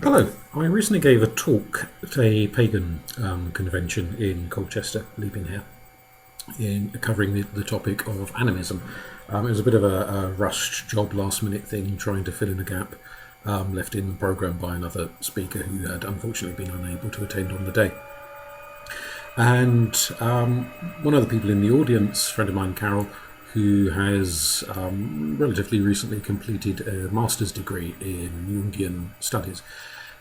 Hello. I recently gave a talk at a pagan convention in Colchester, Leaping here, in covering the topic of animism. It was a bit of a rushed job, last-minute thing, trying to fill in a gap left in the programme by another speaker who had unfortunately been unable to attend on the day. And one of the people in the audience, a friend of mine, Carol, who has relatively recently completed a master's degree in Jungian studies,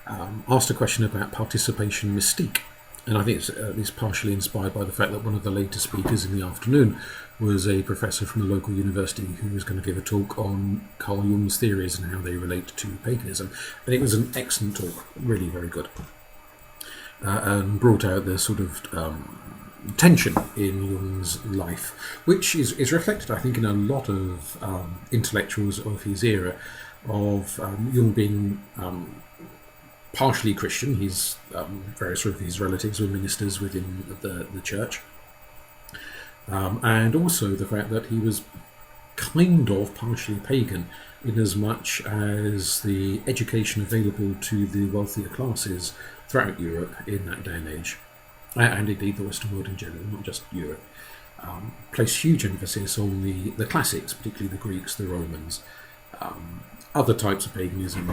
asked a question about participation mystique. And I think it's at least partially inspired by the fact that one of the later speakers in the afternoon was a professor from a local university who was going to give a talk on Carl Jung's theories and how they relate to paganism. And it was an excellent talk, really very good, and brought out the sort of tension in Jung's life, which is reflected, I think, in a lot of intellectuals of his era, of Jung being partially Christian. His various of his relatives were ministers within the church, and also the fact that he was kind of partially pagan, in as much as the education available to the wealthier classes throughout Europe in that day and age, and indeed the Western world in general, not just Europe, placed huge emphasis on the classics, particularly the Greeks, the Romans. Other types of paganism,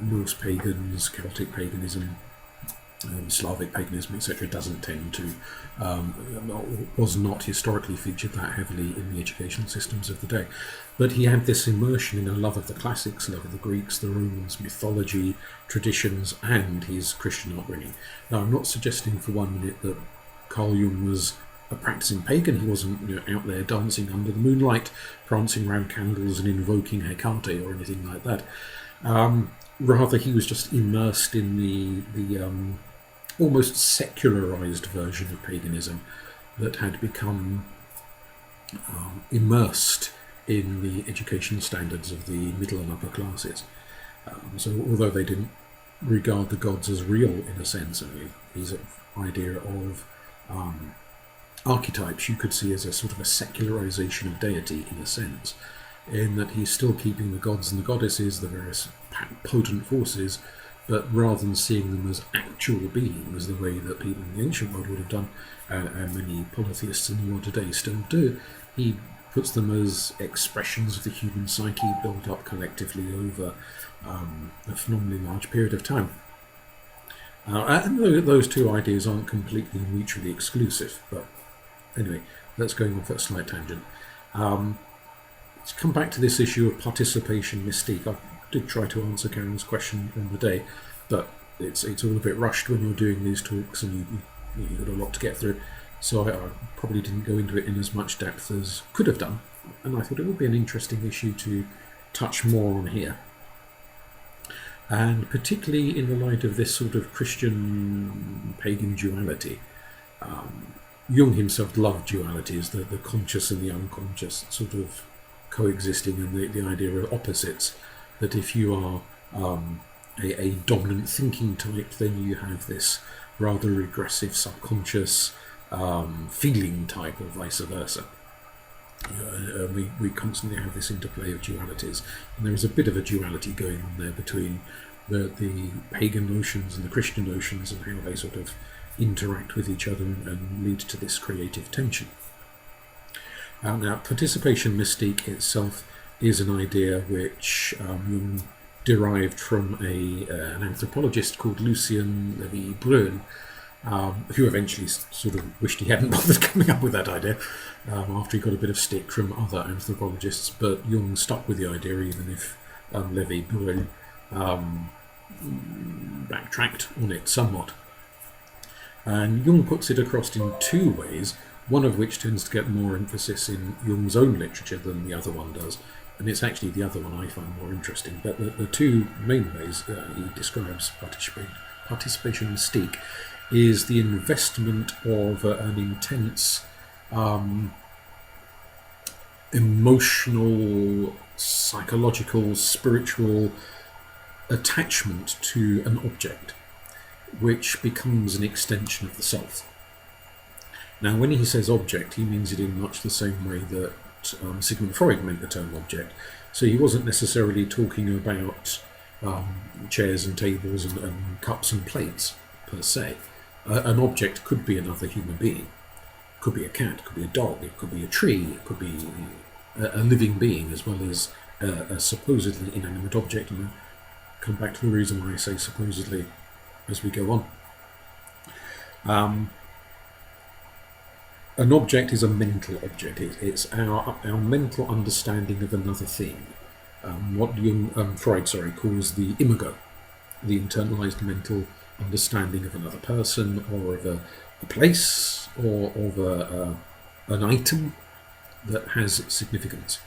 Norse pagans, Celtic paganism, Slavic paganism, etc., doesn't tend to, was not historically featured that heavily in the educational systems of the day. But he had this immersion in a love of the classics, love of the Greeks, the Romans, mythology, traditions, and his Christian upbringing. Now, I'm not suggesting for 1 minute that Carl Jung was a practicing pagan. He wasn't out there dancing under the moonlight, prancing around candles and invoking Hecate or anything like that. Rather, he was just immersed in the almost secularized version of paganism that had become immersed in the education standards of the middle and upper classes. So although they didn't regard the gods as real in a sense, his idea of archetypes you could see as a sort of a secularization of deity in a sense, in that he's still keeping the gods and the goddesses, the various potent forces, but rather than seeing them as actual beings the way that people in the ancient world would have done, and many polytheists in the world today still do, he puts them as expressions of the human psyche built up collectively over a phenomenally large period of time. And those two ideas aren't completely mutually exclusive, but anyway, that's going off at a slight tangent. Let's come back to this issue of participation mystique. I did try to answer Karen's question on the day, but it's all a bit rushed when you're doing these talks and you've got a lot to get through. So I probably didn't go into it in as much depth as could have done, and I thought it would be an interesting issue to touch more on here. And particularly in the light of this sort of Christian pagan duality. Jung himself loved dualities, the conscious and the unconscious sort of coexisting, and the idea of opposites, that if you are a dominant thinking type, then you have this rather regressive subconscious feeling type, or vice versa. We constantly have this interplay of dualities, and there is a bit of a duality going on there between the pagan notions and the Christian notions, and how they sort of interact with each other and lead to this creative tension. Now, participation mystique itself is an idea which Jung derived from an anthropologist called Lucien Lévy-Bruun, who eventually sort of wished he hadn't bothered coming up with that idea after he got a bit of stick from other anthropologists, but Jung stuck with the idea even if Lévy-Bruun backtracked on it somewhat. And Jung puts it across in two ways, one of which tends to get more emphasis in Jung's own literature than the other one does, and it's actually the other one I find more interesting. But the two main ways he describes participation mystique is the investment of an intense emotional, psychological, spiritual attachment to an object, which becomes an extension of the self. Now, when he says object, he means it in much the same way that Sigmund Freud meant the term object. So he wasn't necessarily talking about chairs and tables and cups and plates per se. An object could be another human being. It could be a cat, it could be a dog, it could be a tree, it could be a living being as well as a supposedly inanimate object. And I'll come back to the reason why I say supposedly as we go on. An object is a mental object. It's our mental understanding of another thing. What Freud calls the imago, the internalized mental understanding of another person or of a place or of an item that has significance.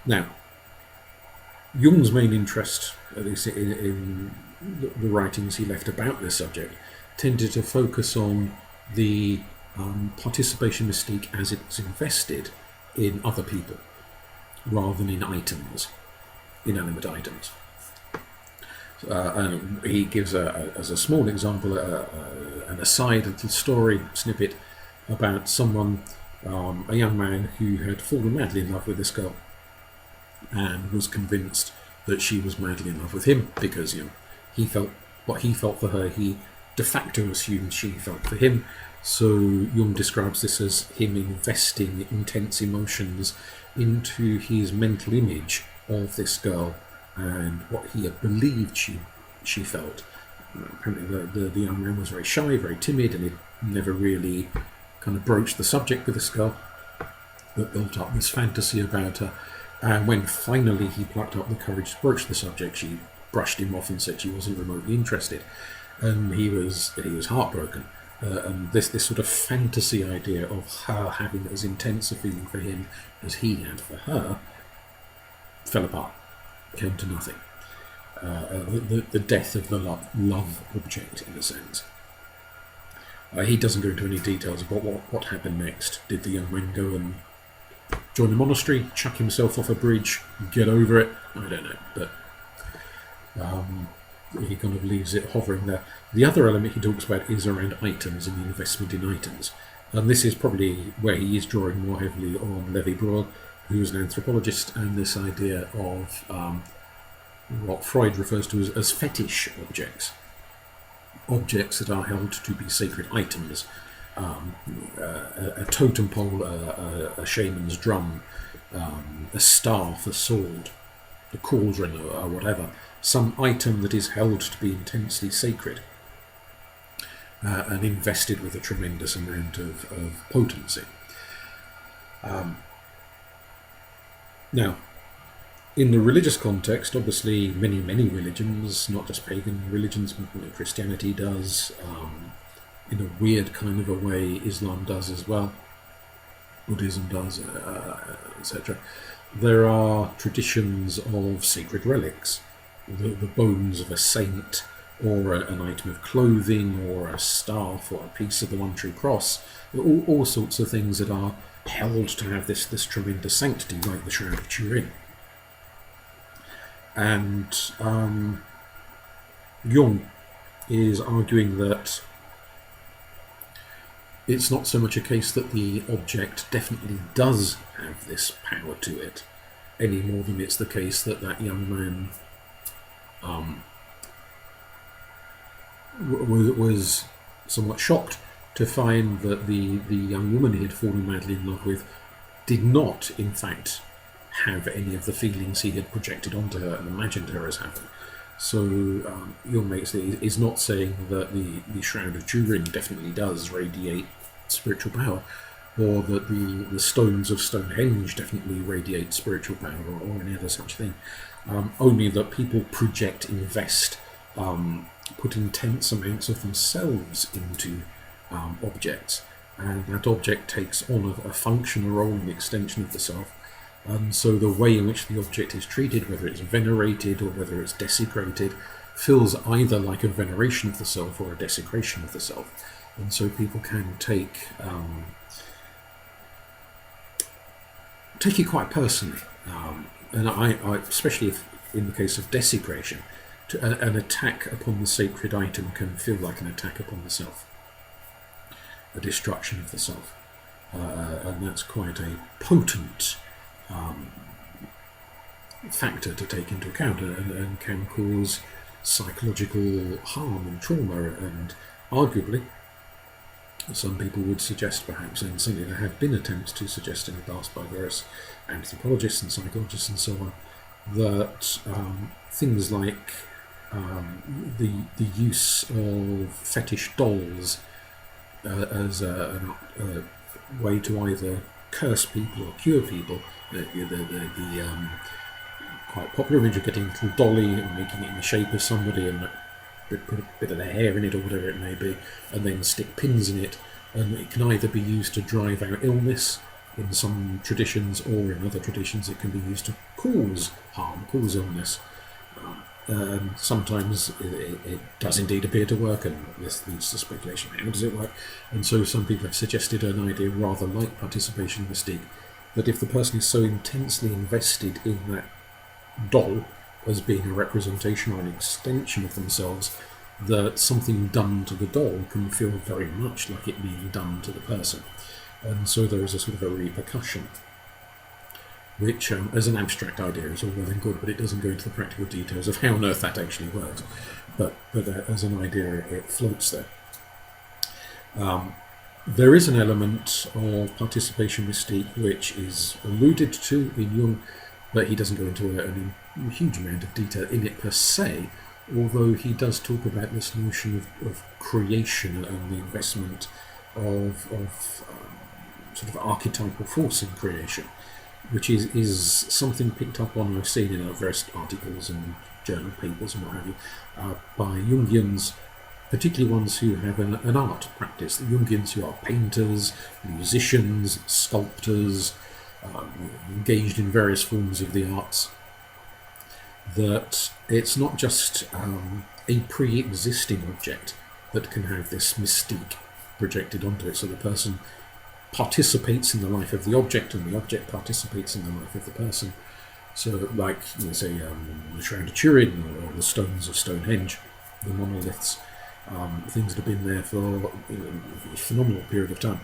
Now, Jung's main interest, at least in the writings he left about this subject, tended to focus on the participation mystique as it's invested in other people, rather than in items, inanimate items. And he gives, as a small example, an aside, a little story snippet about someone, a young man who had fallen madly in love with this girl and was convinced that she was madly in love with him because he felt what he felt for her, he de facto assumed she felt for him. So Jung describes this as him investing intense emotions into his mental image of this girl and what he had believed she felt. Apparently the young man was very shy, very timid, and he'd never really kind of broached the subject with this girl, but built up this fantasy about her. And when finally he plucked up the courage to broach the subject, she brushed him off and said she wasn't remotely interested. And he was heartbroken. And this sort of fantasy idea of her having as intense a feeling for him as he had for her fell apart, came to nothing. The death of the love object, in a sense. He doesn't go into any details about what happened next. Did the young man go and join the monastery, chuck himself off a bridge, get over it? I don't know, but he kind of leaves it hovering there. The other element he talks about is around items and the investment in items. And this is probably where he is drawing more heavily on Lévi-Breuil, who is an anthropologist, and this idea of what Freud refers to as fetish objects. Objects that are held to be sacred items. A totem pole, a shaman's drum, a staff, a sword, a cauldron, or whatever. Some item that is held to be intensely sacred and invested with a tremendous amount of potency. Now, in the religious context, obviously many religions, not just pagan religions, but Christianity does, in a weird kind of a way, Islam does as well, Buddhism does, etc. There are traditions of sacred relics, the bones of a saint, or an item of clothing, or a staff, or a piece of the One True Cross, all sorts of things that are held to have this tremendous sanctity, like the Shroud of Turin. And Jung is arguing that it's not so much a case that the object definitely does have this power to it, any more than it's the case that that young man was somewhat shocked to find that the young woman he had fallen madly in love with did not, in fact, have any of the feelings he had projected onto her and imagined her as having. So Jung makes it is not saying that the Shroud of Turin definitely does radiate spiritual power, or that the stones of Stonehenge definitely radiate spiritual power, or any other such thing. Only that people project, invest, put intense amounts of themselves into objects, and that object takes on a function, a role, an extension of the self. And so the way in which the object is treated, whether it's venerated or whether it's desecrated, feels either like a veneration of the self or a desecration of the self. And so people can take it quite personally. And I especially if in the case of desecration, an attack upon the sacred item can feel like an attack upon the self, a destruction of the self. And that's quite a potent factor to take into account, and can cause psychological harm and trauma. And arguably, some people would suggest, perhaps, and certainly there have been attempts to suggest in the past by various anthropologists and psychologists and so on, that things like the use of fetish dolls as a way to either curse people or cure people. The quite popular image of getting a little dolly and making it in the shape of somebody and put a bit of their hair in it or whatever it may be, and then stick pins in it, and it can either be used to drive out illness in some traditions, or in other traditions it can be used to cause harm, cause illness. Sometimes it does indeed appear to work, and this leads to speculation, how does it work? And so some people have suggested an idea rather like participation mystique, that if the person is so intensely invested in that doll as being a representation or an extension of themselves, that something done to the doll can feel very much like it being done to the person. And so there is a sort of a repercussion, which as an abstract idea is all well and good, but it doesn't go into the practical details of how on earth that actually works. But as an idea, it floats there. There is an element of participation mystique which is alluded to in Jung, but he doesn't go into a huge amount of detail in it per se, although he does talk about this notion of creation and the investment of sort of archetypal force in creation, which is something picked up on, I've seen in various articles and journal papers and what have you, by Jungians, particularly ones who have an art practice. The Jungians who are painters, musicians, sculptors, engaged in various forms of the arts, that it's not just a pre-existing object that can have this mystique projected onto it, so the person participates in the life of the object and the object participates in the life of the person. So like, say, the Shroud of Turin or the stones of Stonehenge, the monoliths, things that have been there for a phenomenal period of time.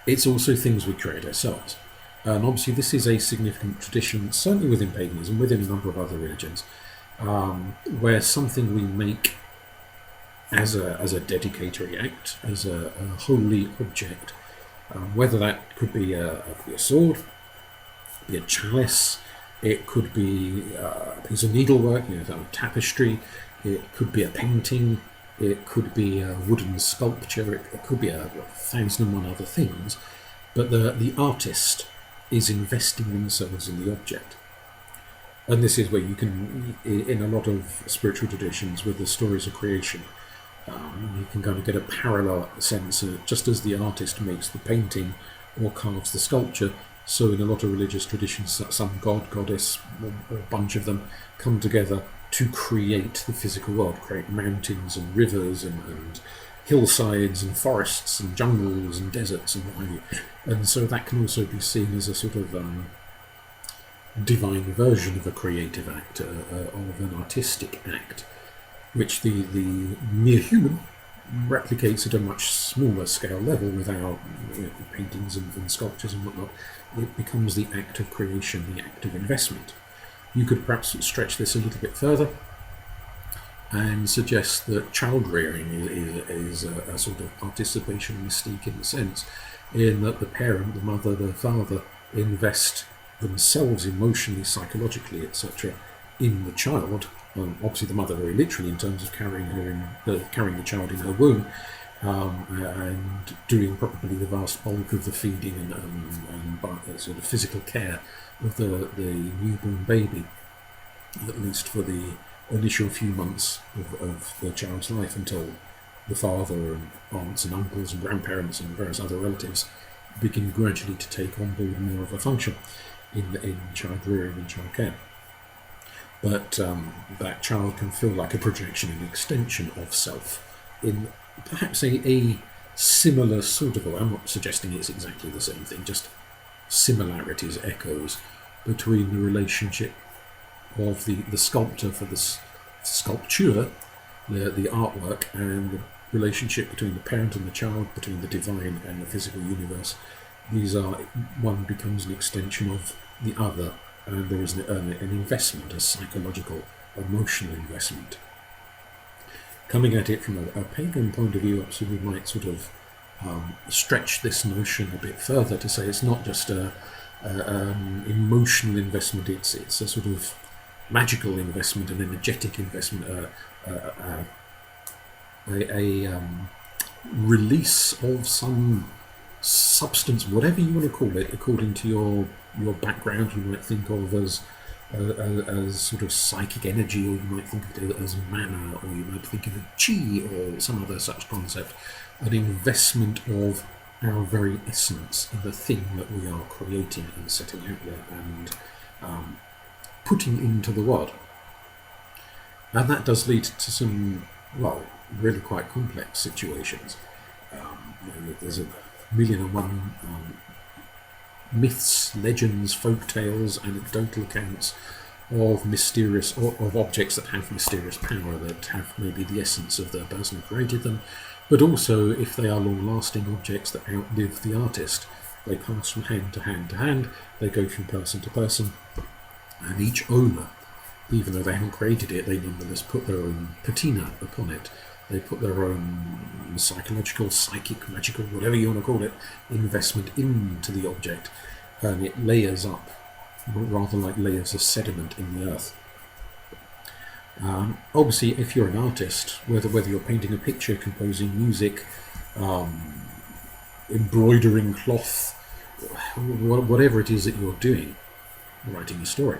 It's also things we create ourselves. And obviously this is a significant tradition, certainly within paganism, within a number of other religions, where something we make as a dedicatory act, as a holy object, whether that could be a sword, be a chalice, it could be a piece of needlework, a tapestry, it could be a painting, it could be a wooden sculpture, it could be a 1,001 other things, but the artist is investing themselves in the object. And this is where you can, in a lot of spiritual traditions with the stories of creation, you can kind of get a parallel sense of, just as the artist makes the painting or carves the sculpture, so in a lot of religious traditions some god, goddess, or a bunch of them come together to create the physical world, create mountains and rivers and hillsides and forests and jungles and deserts and what have you. And so that can also be seen as a sort of divine version of a creative act, of an artistic act, which the mere human replicates at a much smaller scale level with our paintings and sculptures and whatnot. It becomes the act of creation, the act of investment. You could perhaps stretch this a little bit further and suggest that child rearing is a sort of participation mystique in the sense, in that the parent, the mother, the father invest themselves emotionally, psychologically, etc., in the child. Obviously the mother very literally in terms of carrying the child in her womb, and doing probably the vast bulk of the feeding and sort of physical care of the newborn baby, at least for the initial few months of the child's life, until the father and aunts and uncles and grandparents and various other relatives begin gradually to take on board more of a function in child rearing and child care. But that child can feel like a projection, an extension of self, in perhaps a similar sort of way. I'm not suggesting it's exactly the same thing, just similarities, echoes between the relationship of the sculptor for the sculpture, the artwork, and the relationship between the parent and the child, between the divine and the physical universe. These are, one becomes an extension of the other and there is an investment, a psychological, emotional investment. Coming at it from a pagan point of view, obviously we might sort of stretch this notion a bit further to say it's not just a emotional investment, it's a sort of magical investment, an energetic investment, a release of some substance, whatever you want to call it, according to your background. You might think of as sort of psychic energy, or you might think of it as mana, or you might think of it chi, or some other such concept. An investment of our very essence in the thing that we are creating and setting out there and putting into the world. And that does lead to some, well, really quite complex situations. There's a million and one myths, legends, folk tales, anecdotal accounts of mysterious, of objects that have mysterious power, that have maybe the essence of the person who created them, but also, if they are long-lasting objects, that outlive the artist. They pass from hand to hand to hand, they go from person to person, and each owner, even though they haven't created it, they nonetheless put their own patina upon it. They put their own psychological, psychic, magical, whatever you want to call it, investment into the object, and it layers up, rather like layers of sediment in the earth. Obviously, if you're an artist, whether you're painting a picture, composing music, embroidering cloth, whatever it is that you're doing, writing a story,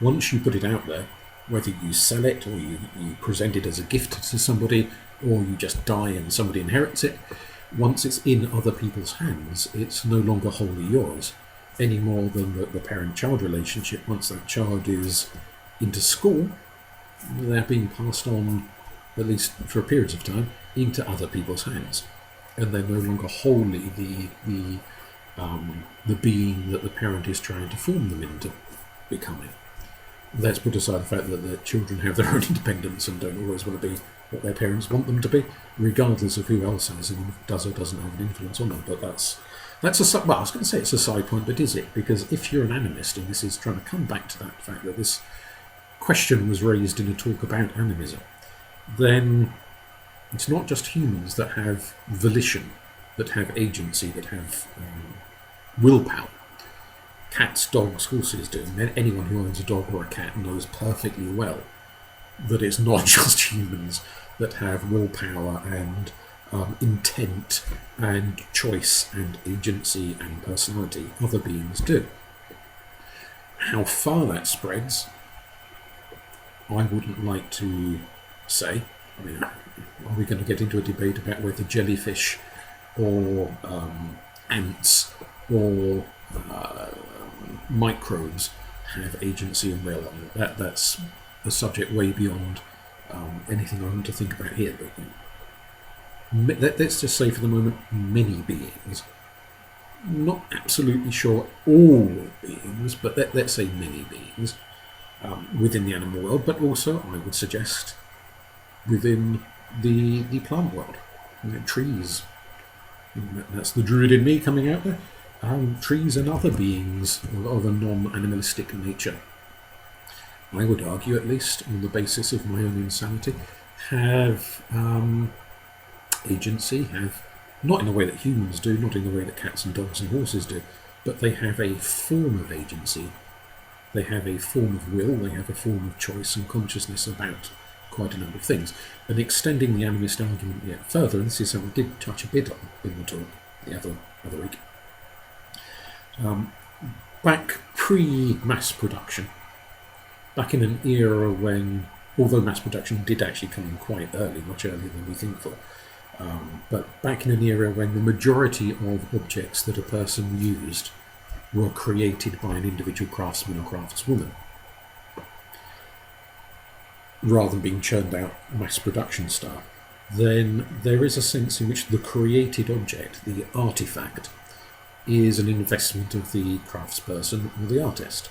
once you put it out there, whether you sell it or you present it as a gift to somebody, or you just die and somebody inherits it, once it's in other people's hands, it's no longer wholly yours, any more than the parent-child relationship. Once that child is into school, they're being passed on, at least for periods of time, into other people's hands, and they're no longer wholly the being that the parent is trying to form them into becoming. Let's put aside the fact that the children have their own independence and don't always want to be what their parents want them to be, regardless of who else has and does or doesn't have an influence on them. But that's well, I was going to say it's a side point, but is it? Because if you're an animist, and this is trying to come back to that fact that this question was raised in a talk about animism, then it's not just humans that have volition, that have agency, that have willpower. Cats, dogs, horses do. And anyone who owns a dog or a cat knows perfectly well that it's not just humans that have willpower and intent and choice and agency and personality. Other beings do. How far that spreads, I wouldn't like to say. I mean, are we going to get into a debate about whether jellyfish or ants or microbes have agency and will? That's a subject way beyond anything I want to think about here. But let's just say for the moment, many beings. Not absolutely sure all beings, but let's say many beings within the animal world, but also, I would suggest, within the plant world. Trees. That's the druid in me coming out there. Trees and other beings of a non-animalistic nature, I would argue, at least on the basis of my own insanity, have agency, have, not in the way that humans do, not in the way that cats and dogs and horses do, but they have a form of agency, they have a form of will, they have a form of choice and consciousness about quite a number of things. And extending the animist argument yet further, and this is something I did touch a bit on in the talk the other week, back pre-mass production, back in an era when, although mass production did actually come in quite early, much earlier than we think for, but back in an era when the majority of objects that a person used were created by an individual craftsman or craftswoman, rather than being churned out mass production style, then there is a sense in which the created object, the artifact, is an investment of the craftsperson or the artist.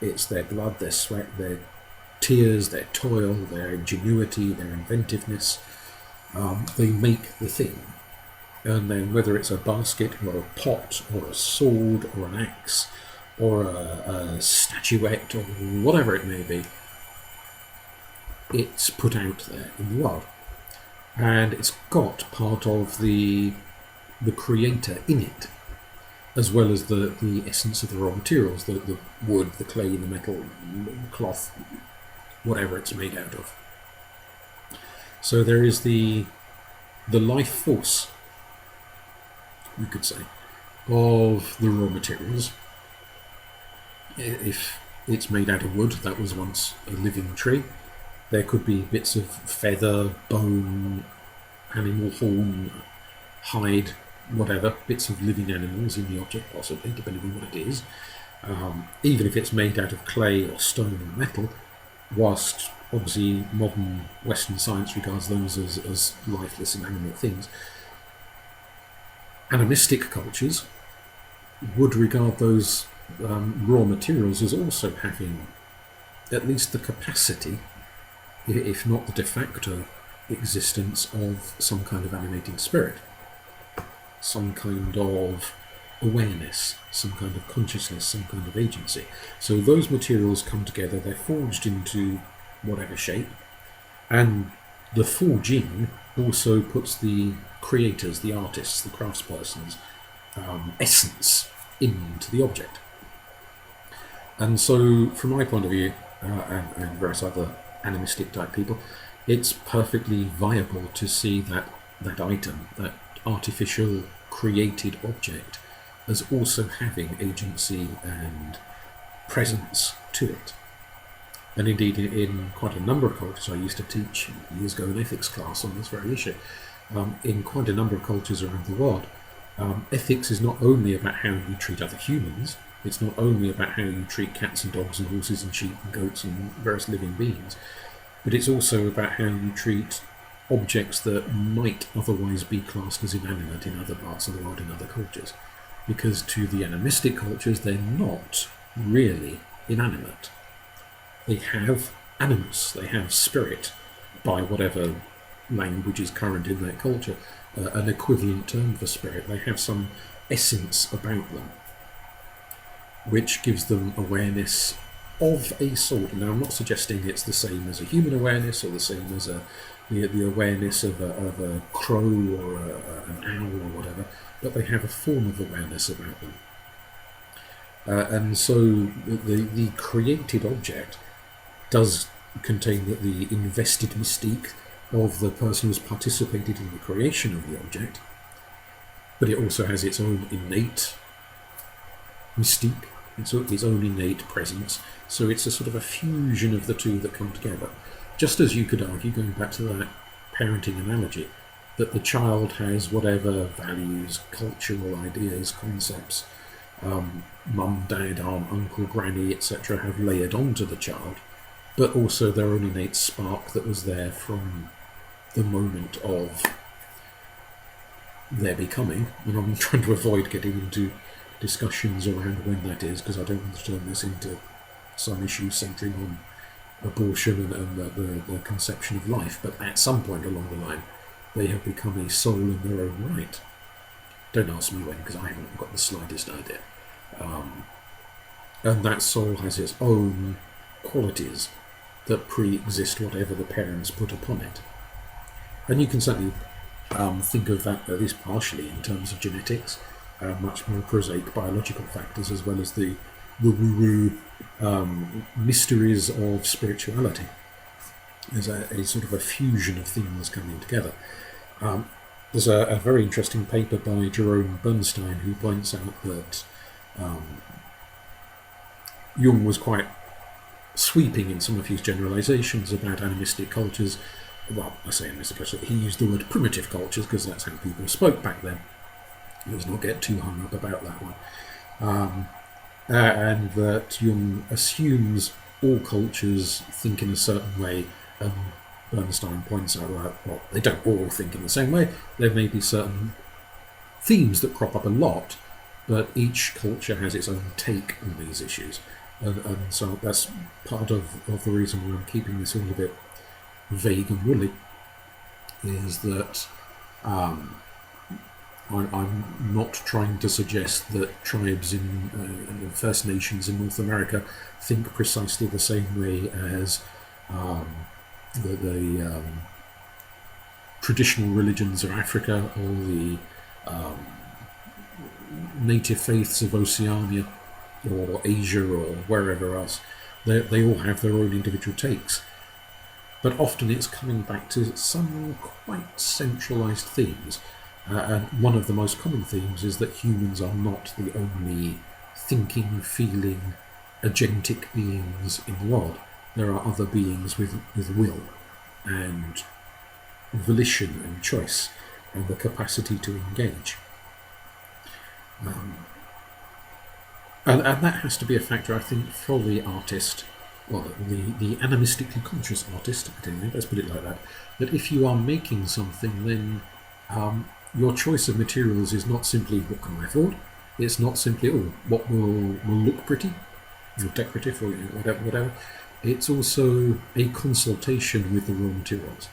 It's their blood, their sweat, their tears, their toil, their ingenuity, their inventiveness. They make the thing. And then whether it's a basket or a pot or a sword or an axe or a statuette or whatever it may be, it's put out there in the world. And it's got part of the creator in it, as well as the essence of the raw materials, the wood, the clay, the metal, the cloth, whatever it's made out of. So there is the life force, you could say, of the raw materials. If it's made out of wood, that was once a living tree. There could be bits of feather, bone, animal horn, hide, whatever, bits of living animals in the object, possibly, depending on what it is. Even if it's made out of clay or stone or metal, whilst obviously modern Western science regards those as lifeless and animate things, animistic cultures would regard those raw materials as also having at least the capacity, if not the de facto existence, of some kind of animating spirit, some kind of awareness, some kind of consciousness, some kind of agency. So those materials come together, they're forged into whatever shape, and the forging also puts the creators, the artists, the craftspersons' essence into the object. And so, from my point of view, and various other animistic type people, it's perfectly viable to see that item, that artificial created object, as also having agency and presence to it. And indeed, in quite a number of cultures, I used to teach years ago an ethics class on this very issue. In quite a number of cultures around the world, ethics is not only about how you treat other humans, it's not only about how you treat cats and dogs and horses and sheep and goats and various living beings, but it's also about how you treat objects that might otherwise be classed as inanimate in other parts of the world, in other cultures. Because to the animistic cultures, they're not really inanimate. They have animus, they have spirit, by whatever language is current in their culture, an equivalent term for spirit. They have some essence about them, which gives them awareness of a sort. Now, I'm not suggesting it's the same as a human awareness or the same as the awareness of a crow or an owl or whatever, but they have a form of awareness about them. And so the created object does contain the invested mystique of the person who's participated in the creation of the object, but it also has its own innate mystique, its own innate presence. So it's a sort of a fusion of the two that come together. Just as you could argue, going back to that parenting analogy, that the child has whatever values, cultural ideas, concepts, mum, dad, aunt, uncle, granny, etc. have layered onto the child, but also their own innate spark that was there from the moment of their becoming. And I'm trying to avoid getting into discussions around when that is, because I don't want to turn this into some issue centering on abortion and the conception of life, but at some point along the line they have become a soul in their own right. Don't ask me when, because I haven't got the slightest idea. And that soul has its own qualities that pre-exist whatever the parents put upon it. And you can certainly think of that, at least partially, in terms of genetics, much more prosaic biological factors, as well as the woo-woo mysteries of spirituality. There's a sort of a fusion of things coming together. There's a very interesting paper by Jerome Bernstein who points out that Jung was quite sweeping in some of his generalizations about animistic cultures. Well, I say animistic cultures, he used the word primitive cultures because that's how people spoke back then. Let's not get too hung up about that one. And that Jung assumes all cultures think in a certain way, and Bernstein points out, well, they don't all think in the same way. There may be certain themes that crop up a lot, but each culture has its own take on these issues. And so that's part of the reason why I'm keeping this all a bit vague and woolly, is that I'm not trying to suggest that tribes in First Nations in North America think precisely the same way as the traditional religions of Africa or the native faiths of Oceania or Asia or wherever else. They all have their own individual takes. But often it's coming back to some quite centralised themes. And one of the most common themes is that humans are not the only thinking, feeling, agentic beings in the world. There are other beings with will and volition and choice and the capacity to engage. And that has to be a factor, I think, for the artist, well, the animistically conscious artist, I don't know, let's put it like that, that if you are making something, then your choice of materials is not simply what can I afford, it's not simply, what will look pretty, or decorative, or whatever. It's also a consultation with the raw materials.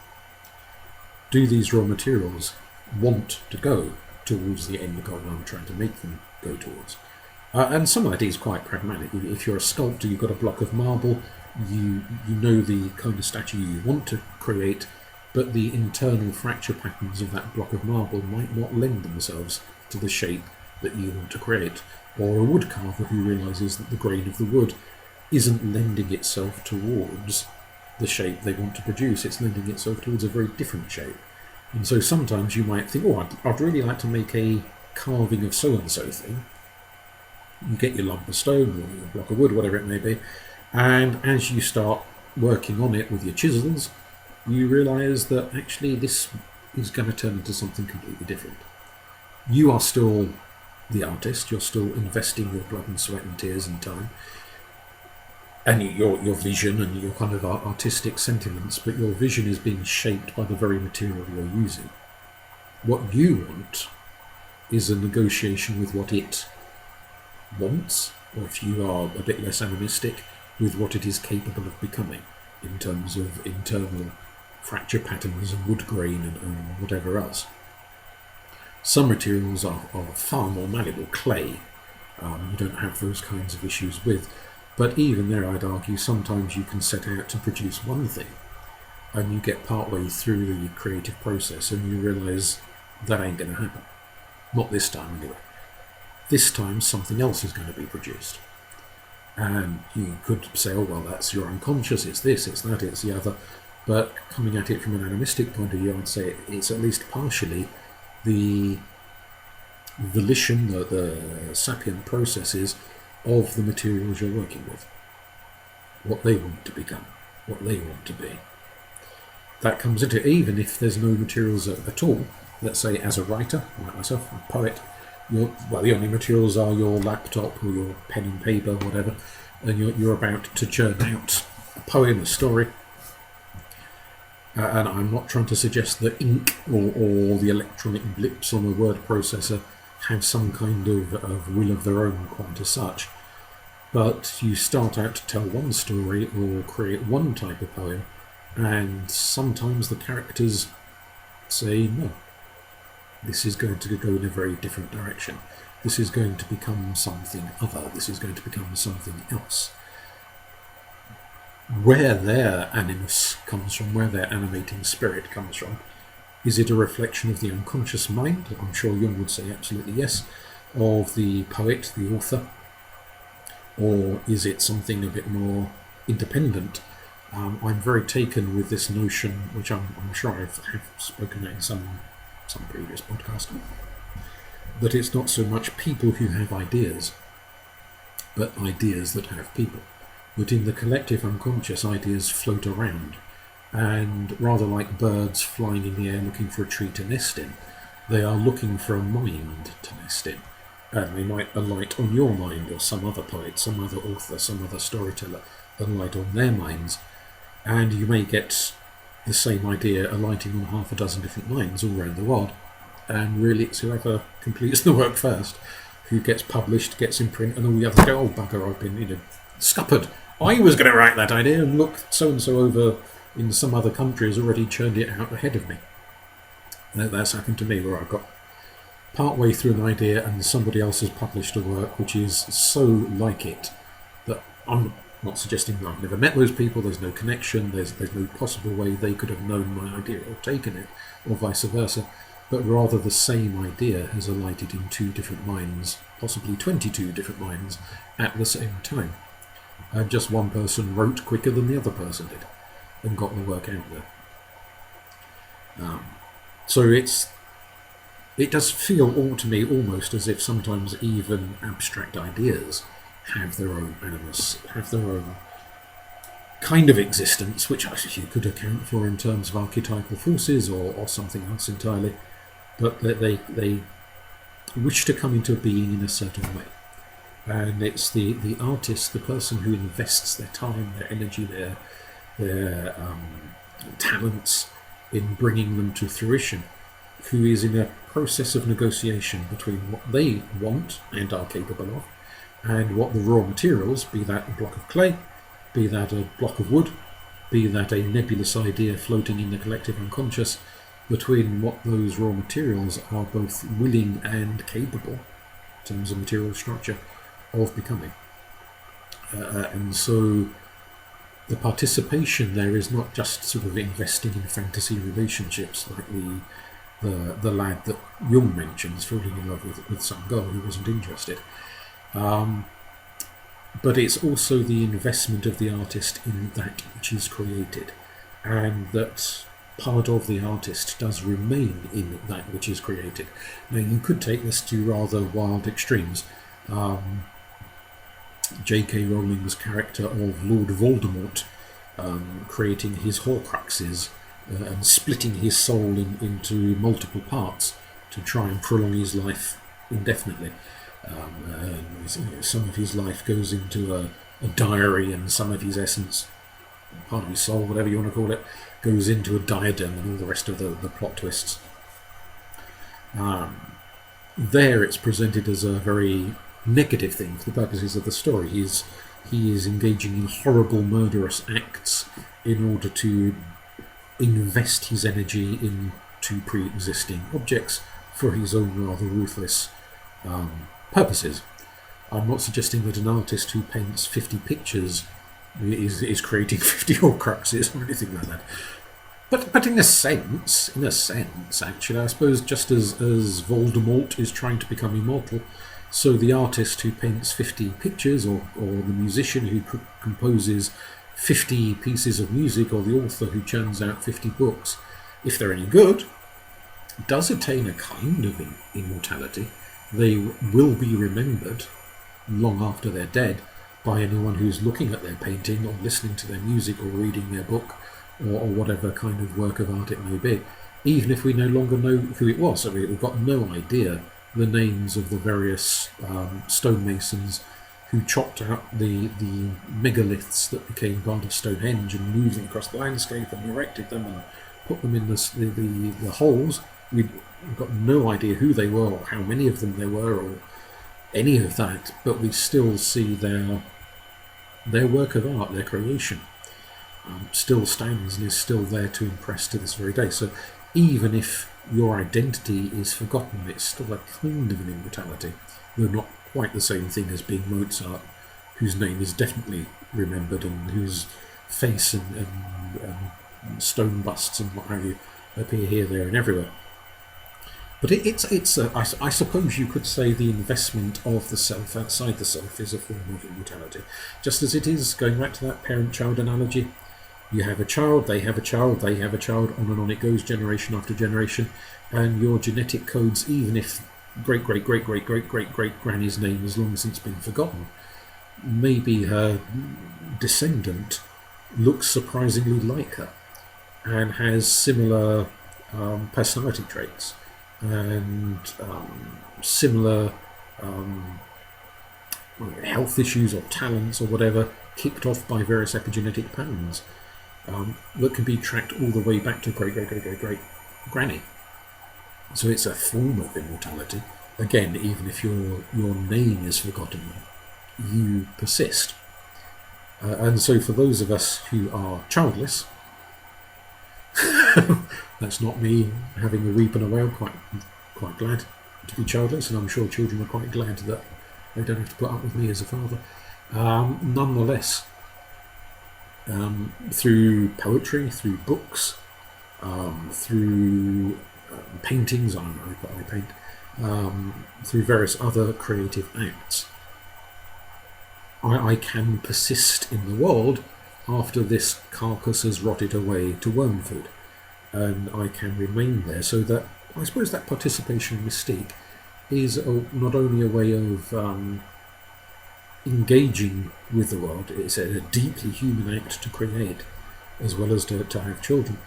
Do these raw materials want to go towards the end goal I'm trying to make them go towards? And some of that is quite pragmatic. If you're a sculptor, you've got a block of marble, you know the kind of statue you want to create, but the internal fracture patterns of that block of marble might not lend themselves to the shape that you want to create. Or a wood carver who realises that the grain of the wood isn't lending itself towards the shape they want to produce, it's lending itself towards a very different shape. And so sometimes you might think, I'd really like to make a carving of so-and-so thing. You get your lump of stone or your block of wood, whatever it may be, and as you start working on it with your chisels, you realise that actually this is going to turn into something completely different. You are still the artist, you're still investing your blood and sweat and tears and time, and your vision and your kind of artistic sentiments, but your vision is being shaped by the very material you're using. What you want is a negotiation with what it wants, or if you are a bit less animistic, with what it is capable of becoming in terms of internal fracture patterns and wood grain and whatever else. Some materials are far more malleable. Clay, you don't have those kinds of issues with, but even there I'd argue sometimes you can set out to produce one thing and you get partway through the creative process and you realise that ain't going to happen. Not this time anyway. This time something else is going to be produced. And you could say, that's your unconscious, it's this, it's that, it's the other. But coming at it from an animistic point of view, I'd say it's at least partially the volition, the sapient processes of the materials you're working with. What they want to become, what they want to be. That comes into it, even if there's no materials at all. Let's say as a writer, like myself, a poet, the only materials are your laptop or your pen and paper, whatever, and you're about to churn out a poem, a story. And I'm not trying to suggest that ink or the electronic blips on a word processor have some kind of will of their own quite as such. But you start out to tell one story or create one type of poem, and sometimes the characters say, no, this is going to go in a very different direction. This is going to become something other. This is going to become something else. Where their animus comes from, where their animating spirit comes from, is it a reflection of the unconscious mind? I'm sure Jung would say absolutely yes. Of the poet, the author? Or is it something a bit more independent? I'm very taken with this notion, which I'm sure I've spoken about in some previous podcast, that it's not so much people who have ideas, but ideas that have people. That in the collective unconscious, ideas float around, and rather like birds flying in the air looking for a tree to nest in, they are looking for a mind to nest in, and they might alight on your mind, or some other poet, some other author, some other storyteller alight on their minds, and you may get the same idea alighting on half a dozen different minds all around the world, and really it's whoever completes the work first who gets published, gets in print, and all the others go, bugger, I've been scuppered. I was going to write that idea, and look, so-and-so over in some other country has already churned it out ahead of me. That's happened to me, where I've got part way through an idea and somebody else has published a work which is so like it that I'm not suggesting that I've never met those people, there's no connection, there's no possible way they could have known my idea or taken it, or vice versa, but rather the same idea has alighted in 2 different minds, possibly 22 different minds, at the same time. And just one person wrote quicker than the other person did and got the work out there. So it does feel to me almost as if sometimes even abstract ideas have their own animus, have their own kind of existence, which actually you could account for in terms of archetypal forces or something else entirely, but that they wish to come into being in a certain way. And it's the artist, the person who invests their time, their energy, their talents in bringing them to fruition, who is in a process of negotiation between what they want and are capable of, and what the raw materials, be that a block of clay, be that a block of wood, be that a nebulous idea floating in the collective unconscious, between what those raw materials are both willing and capable, in terms of material structure, of becoming. And so the participation there is not just sort of investing in fantasy relationships like the lad that Jung mentions falling in love with some girl who wasn't interested. But it's also the investment of the artist in that which is created, and that part of the artist does remain in that which is created. Now, you could take this to rather wild extremes. J.K. Rowling's character of Lord Voldemort creating his Horcruxes and splitting his soul into multiple parts to try and prolong his life indefinitely. Some of his life goes into a diary, and some of his essence, part of his soul, whatever you want to call it, goes into a diadem, and all the rest of the plot twists. There it's presented as a very negative thing for the purposes of the story. He is engaging in horrible murderous acts in order to invest his energy into pre-existing objects for his own rather ruthless purposes. I'm not suggesting that an artist who paints 50 pictures is creating 50 Horcruxes or anything like that. But in a sense, actually, I suppose just as Voldemort is trying to become immortal, so the artist who paints 50 pictures, or the musician who composes 50 pieces of music, or the author who churns out 50 books, if they're any good, does attain a kind of immortality. They will be remembered long after they're dead by anyone who's looking at their painting, or listening to their music, or reading their book, or whatever kind of work of art it may be, even if we no longer know who it was. I mean, we've got no idea the names of the various stonemasons who chopped out the megaliths that became part of Stonehenge and moved them across the landscape and erected them and put them in the holes. We've got no idea who they were, or how many of them there were, or any of that, but we still see their work of art, their creation, still stands and is still there to impress to this very day. So even if your identity is forgotten, it's still a kind of an immortality, though not quite the same thing as being Mozart, whose name is definitely remembered and whose face and stone busts and what have you appear here, there and everywhere. But I suppose you could say the investment of the self outside the self is a form of immortality. Just as it is, going back to that parent-child analogy, you have a child, they have a child, they have a child, on and on it goes, generation after generation, and your genetic codes, even if great-great-great-great-great-great-granny's name has long since been forgotten, maybe her descendant looks surprisingly like her and has similar personality traits and similar health issues or talents or whatever, kicked off by various epigenetic patterns that can be tracked all the way back to great-great-great-great-great-granny. So it's a form of immortality. Again, even if your name is forgotten, you persist. And so for those of us who are childless, that's not me having a weep and a wail, quite glad. to be childless, and I'm sure children are quite glad that they don't have to put up with me as a father. Nonetheless, through poetry, through books, through paintings, I paint, through various other creative acts, I can persist in the world after this carcass has rotted away to worm food, and I can remain there. So that, I suppose, that participation in Mystique is not only a way of engaging with the world, it's a deeply human act to create as well as to have children,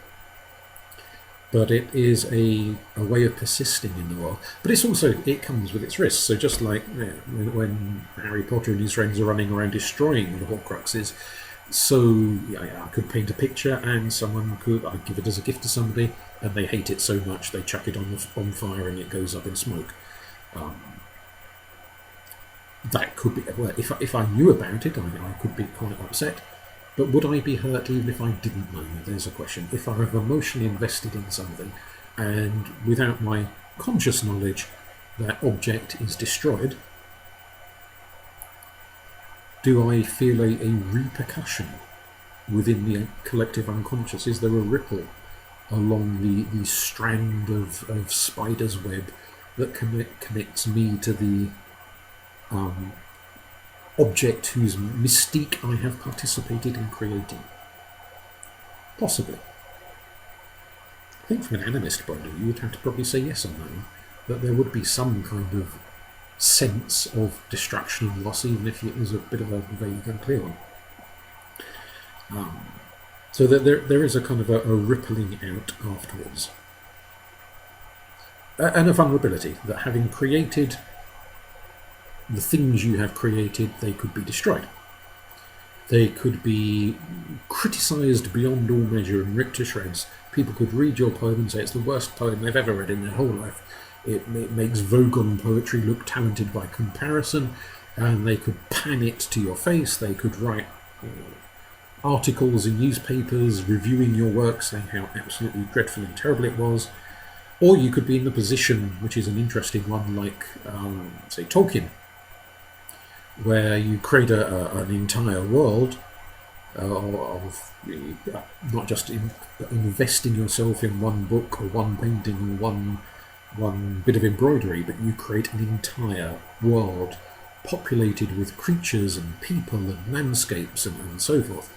but it is a way of persisting in the world. But it's also, it comes with its risks. So just like when Harry Potter and his friends are running around destroying the Horcruxes, so I could paint a picture and I'd give it as a gift to somebody, and they hate it so much they chuck it on fire and it goes up in smoke. That could be, well, if I knew about it, I could be quite upset. But would I be hurt even if I didn't know? There's a question. If I have emotionally invested in something, and without my conscious knowledge that object is destroyed, do I feel a repercussion within the collective unconscious? Is there a ripple along the strand of spider's web that connects me to the object whose mystique I have participated in creating? Possibly. I think from an animist point of view, you'd have to probably say yes on that one, that there would be some kind of sense of destruction and loss, even if it was a bit of a vague, unclear one. So that there is a kind of a rippling out afterwards. And a vulnerability, that having created the things you have created, they could be destroyed. They could be criticised beyond all measure and ripped to shreds. People could read your poem and say it's the worst poem they've ever read in their whole life. It makes Vogon poetry look talented by comparison, and they could pan it to your face. They could write articles in newspapers reviewing your work, saying how absolutely dreadful and terrible it was. Or you could be in the position, which is an interesting one, like, say, Tolkien, where you create an entire world of not just investing yourself in one book or one painting or one bit of embroidery, but you create an entire world populated with creatures and people and landscapes and so forth.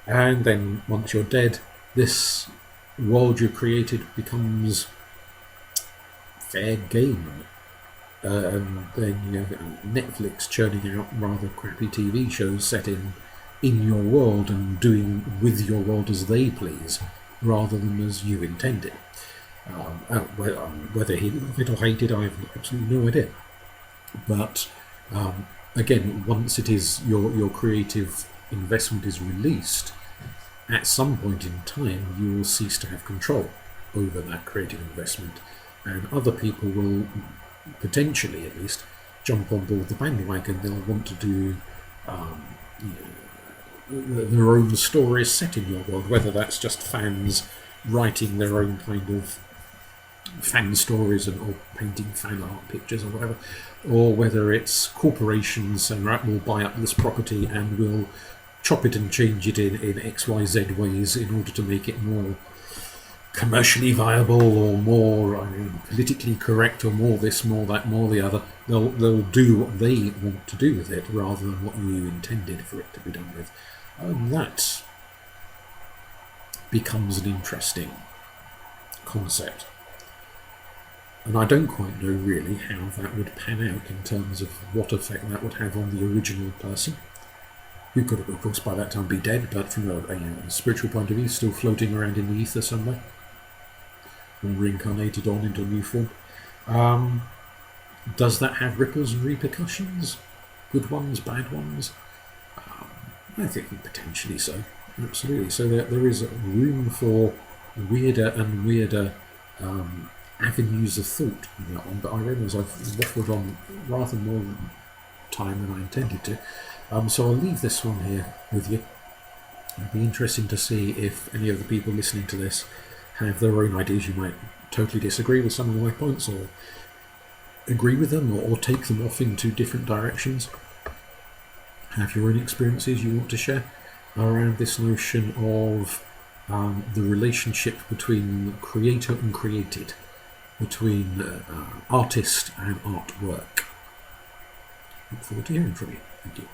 And then once you're dead, this world you created becomes fair game. And then you have Netflix churning out rather crappy TV shows set in your world and doing with your world as they please, rather than as you intended. Whether he loved it or hated, I have absolutely no idea. But again, once it is your creative investment is released, at some point in time you will cease to have control over that creative investment, and other people will potentially, at least, jump on board the bandwagon. They'll want to do their own stories set in your world, whether that's just fans writing their own kind of fan stories or painting fan art pictures or whatever, or whether it's corporations saying, right, we'll buy up this property and we'll chop it and change it in XYZ ways in order to make it more commercially viable or more politically correct, or more this, more that, more the other. They'll do what they want to do with it rather than what you intended for it to be done with. And that becomes an interesting concept. And I don't quite know really how that would pan out in terms of what effect that would have on the original person, who could, of course, by that time be dead, but from a spiritual point of view, still floating around in the ether somewhere, or reincarnated on into a new form. Does that have ripples and repercussions? Good ones, bad ones? I think potentially so, absolutely. So there is room for weirder and weirder avenues of thought in that one, but I realise I've waffled on rather more time than I intended to. So I'll leave this one here with you. It'll be interesting to see if any of the people listening to this have their own ideas. You might totally disagree with some of my points, or agree with them or take them off into different directions, have your own experiences you want to share around this notion of the relationship between creator and created, between artist and artwork. Look forward to hearing from you. Thank you.